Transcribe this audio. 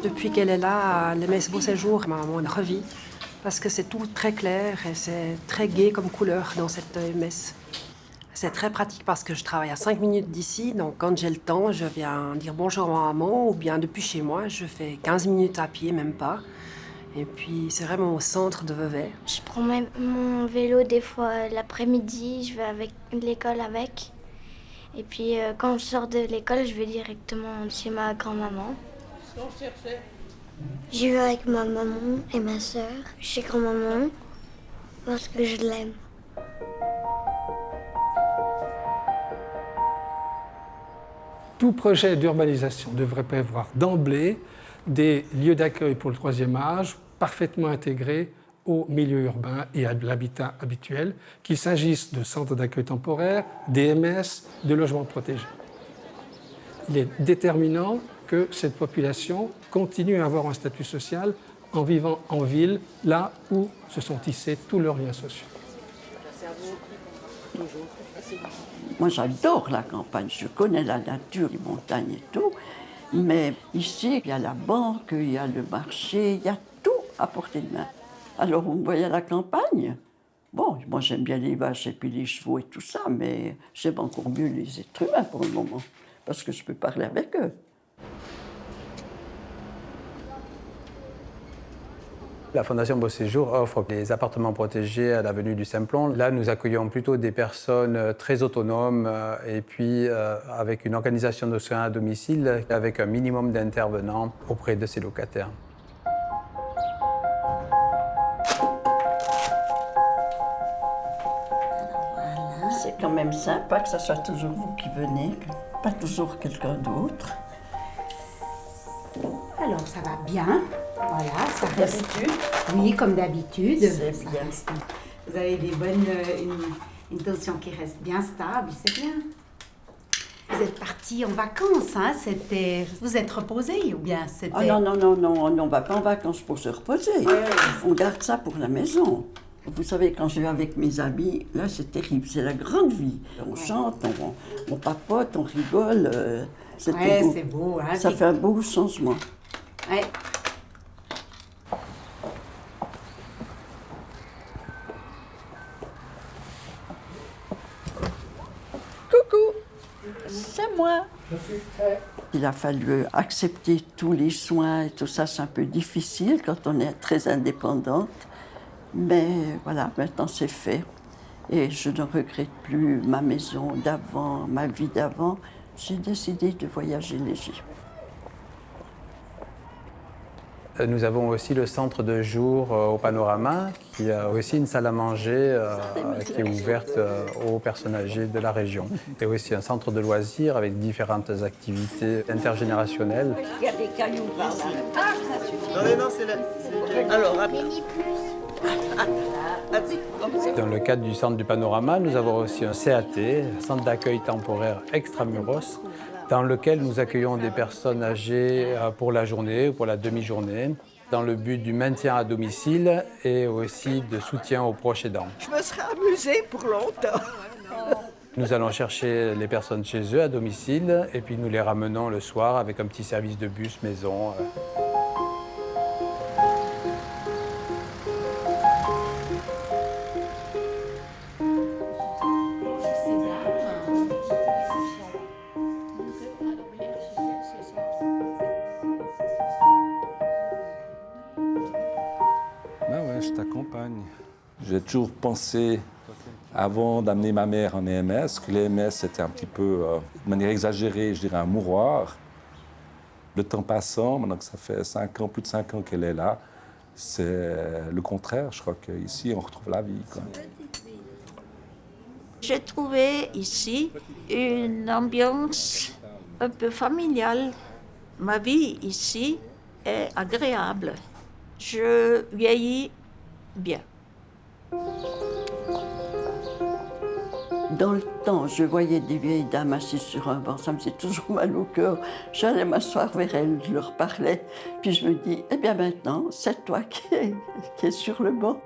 Depuis qu'elle est là, les Messes Beau Séjour, maman revit parce que c'est tout très clair et c'est très gai comme couleur dans cette messe. C'est très pratique parce que je travaille à 5 minutes d'ici, donc quand j'ai le temps, je viens dire bonjour à maman ou bien depuis chez moi, je fais 15 minutes à pied, même pas. Et puis c'est vraiment au centre de Vevey. Je prends même mon vélo des fois l'après-midi, je vais avec l'école avec. Et puis quand je sors de l'école, je vais directement chez ma grand-maman. Je vais avec ma maman et ma sœur chez grand-maman parce que je l'aime. Tout projet d'urbanisation devrait prévoir d'emblée des lieux d'accueil pour le troisième âge parfaitement intégrés au milieu urbain et à l'habitat habituel, qu'il s'agisse de centres d'accueil temporaires, d'EMS, de logements protégés. Il est déterminant que cette population continue à avoir un statut social en vivant en ville, là où se sont tissés tous leurs liens sociaux. Moi, j'adore la campagne. Je connais la nature, les montagnes et tout. Mais ici, il y a la banque, il y a le marché, il y a tout à portée de main. Alors, vous me voyez à la campagne? Bon, moi, j'aime bien les vaches et puis les chevaux et tout ça, mais j'aime encore mieux les êtres humains pour le moment, parce que je peux parler avec eux. La Fondation Beau Séjour offre des appartements protégés à l'avenue du Simplon. Là, nous accueillons plutôt des personnes très autonomes et puis avec une organisation de soins à domicile avec un minimum d'intervenants auprès de ces locataires. C'est quand même sympa que ce soit toujours vous qui venez, pas toujours quelqu'un d'autre. Alors, ça va bien. Voilà, ça reste. D'habitude? Oui, comme d'habitude. C'est bien. Vous avez une tension qui reste bien stable, c'est bien. Vous êtes partis en vacances, hein? Vous êtes reposés ou bien c'était... Ah non, on ne va pas en vacances pour se reposer. On garde ça pour la maison. Vous savez, quand je vais avec mes amis, là, c'est terrible, c'est la grande vie. On chante, on papote, on rigole. C'est beau. Hein, ça fait un beau changement. Ouais. Coucou, c'est moi. Il a fallu accepter tous les soins et tout ça, c'est un peu difficile quand on est très indépendante. Mais voilà, maintenant c'est fait. Et je ne regrette plus ma maison d'avant, ma vie d'avant. J'ai décidé de voyager léger. Nous avons aussi le centre de jour au Panorama, qui a aussi une salle à manger qui est ouverte aux personnes âgées de la région. Et aussi un centre de loisirs avec différentes activités intergénérationnelles. Il y a des cailloux par là. Non, c'est là. Alors, après. Dans le cadre du centre du Panorama, nous avons aussi un CAT, centre d'accueil temporaire extramuros, dans lequel nous accueillons des personnes âgées pour la journée ou pour la demi-journée, dans le but du maintien à domicile et aussi de soutien aux proches aidants. Je me serais amusée pour longtemps. Nous allons chercher les personnes chez eux à domicile et puis nous les ramenons le soir avec un petit service de bus maison. Je t'accompagne. J'ai toujours pensé, avant d'amener ma mère en EMS, que l'EMS c'était un petit peu, de manière exagérée, je dirais un mouroir. Le temps passant, maintenant que ça fait plus de 5 ans qu'elle est là, c'est le contraire. Je crois qu'ici, on retrouve la vie, quoi. J'ai trouvé ici une ambiance un peu familiale. Ma vie ici est agréable. Je vieillis bien. Dans le temps, je voyais des vieilles dames assises sur un banc, ça me faisait toujours mal au cœur. J'allais m'asseoir vers elles, je leur parlais, puis je me dis, eh bien maintenant, c'est toi qui es sur le banc.